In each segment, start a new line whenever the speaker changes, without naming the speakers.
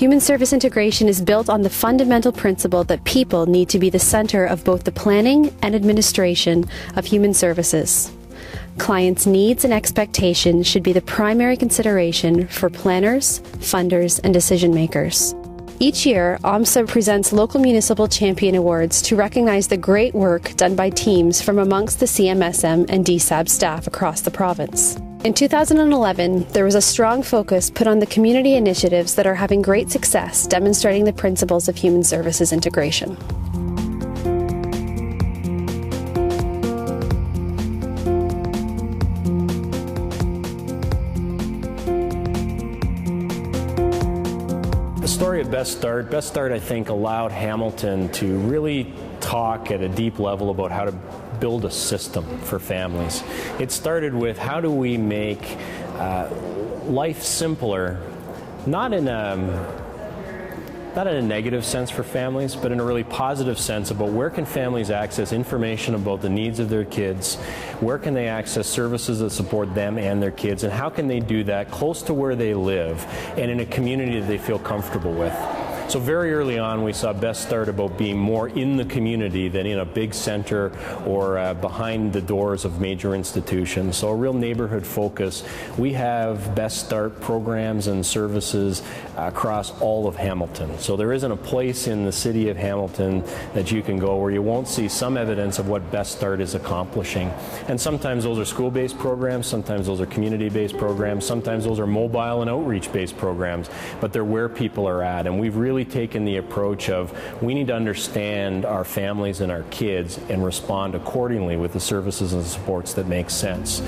Human service integration is built on the fundamental principle that people need to be the center of both the planning and administration of human services. Clients' needs and expectations should be the primary consideration for planners, funders, and decision makers. Each year, OMSA presents local municipal champion awards to recognize the great work done by teams from amongst the CMSM and DSAB staff across the province. In 2011, there was a strong focus put on the community initiatives that are having great success demonstrating the principles of human services integration.
The story of Best Start, I think, allowed Hamilton to really talk at a deep level about how to build a system for families. It started with how do we make life simpler, not in a negative sense for families, but in a really positive sense about where can families access information about the needs of their kids, where can they access services that support them and their kids, and how can they do that close to where they live and in a community that they feel comfortable with. So very early on, we saw Best Start about being more in the community than in a big center or behind the doors of major institutions. So a real neighborhood focus. We have Best Start programs and services across all of Hamilton. So there isn't a place in the city of Hamilton that you can go where you won't see some evidence of what Best Start is accomplishing. And sometimes those are school-based programs, sometimes those are community-based programs, sometimes those are mobile and outreach-based programs, but they're where people are at. And we've really taken the approach of we need to understand our families and our kids and respond accordingly with the services and supports that make sense.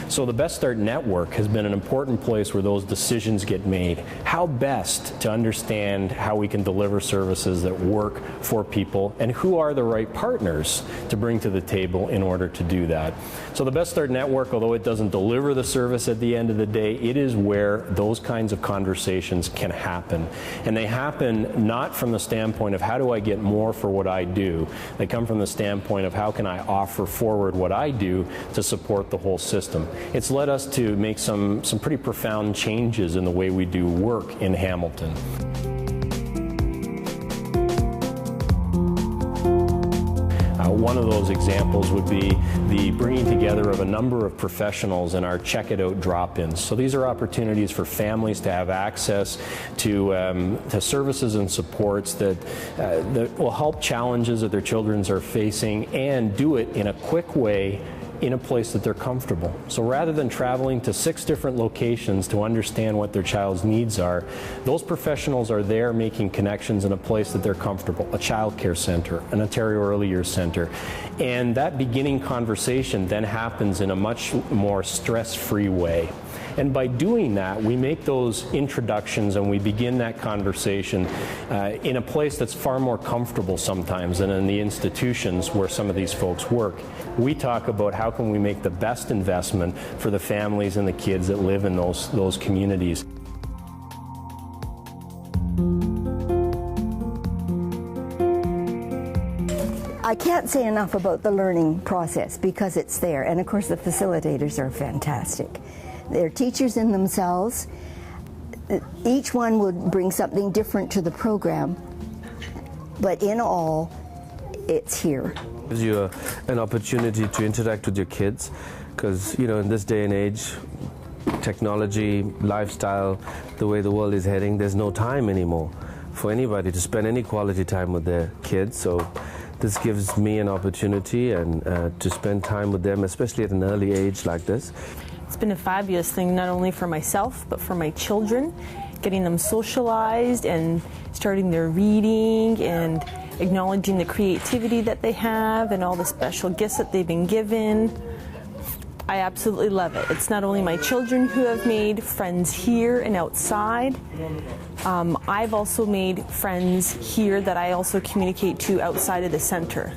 So the Best Start Network has been an important place where those decisions get made. How best to understand how we can deliver services that work for people and who are the right partners to bring to the table in order to do that. So the Best Start Network, although it doesn't deliver the service at the end of the day, it is where those kinds of conversations can happen. And they happen not from the standpoint of how do I get more for what I do. They come from the standpoint of how can I offer forward what I do to support the whole system. It's led us to make some pretty profound changes in the way we do work in Hamilton. One of those examples would be the bringing together of a number of professionals in our Check It Out drop-ins. So these are opportunities for families to have access to services and supports that will help challenges that their children are facing and do it in a quick way in a place that they're comfortable. So rather than traveling to 6 different locations to understand what their child's needs are, those professionals are there making connections in a place that they're comfortable, a child care center, an Ontario Early Years Center. And that beginning conversation then happens in a much more stress-free way. And by doing that, we make those introductions and we begin that conversation in a place that's far more comfortable sometimes than in the institutions where some of these folks work. We talk about how can we make the best investment for the families and the kids that live in those communities.
I can't say enough about the learning process because it's there, and of course the facilitators are fantastic. They're teachers in themselves. Each one would bring something different to the program, but in all, it's here.
It gives you an opportunity to interact with your kids, because in this day and age, technology, lifestyle, the way the world is heading, there's no time anymore for anybody to spend any quality time with their kids. So this gives me an opportunity and to spend time with them, especially at an early age like this.
It's been a fabulous thing, not only for myself, but for my children, getting them socialized and starting their reading and acknowledging the creativity that they have and all the special gifts that they've been given. I absolutely love it. It's not only my children who have made friends here and outside. I've also made friends here that I also communicate to outside of the center.